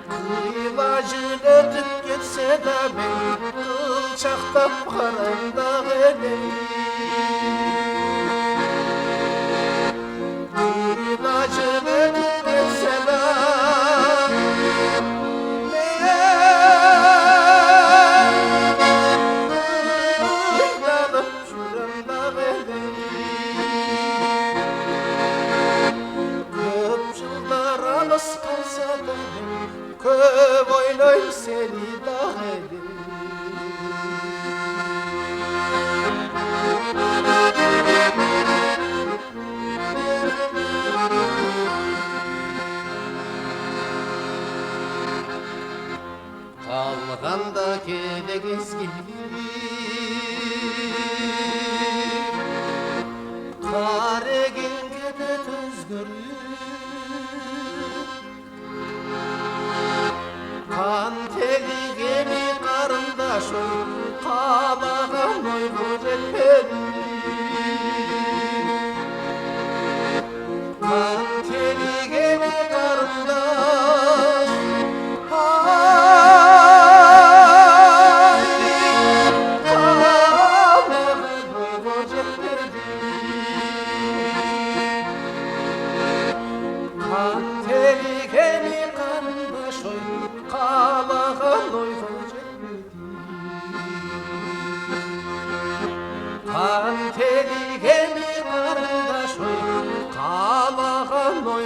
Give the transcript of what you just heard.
Kıylacın ötüp gitse de ben kılçaktap karanda geleyim. Kıylacın ötüp gitse de kıylanıp şuranda geleyim. Köp yıllar alыс kalsa da ben köp oylayım seni da geleyim. Kalganda kedegez gelir Karegen kede töz görür Kan teli gemi karındaş oy Kalağan oy güzel Kan teli gemi karındaş Kanteli gemi karındaş oy Kalağan oy Kanteli gemi karındaş oy Kalağan oy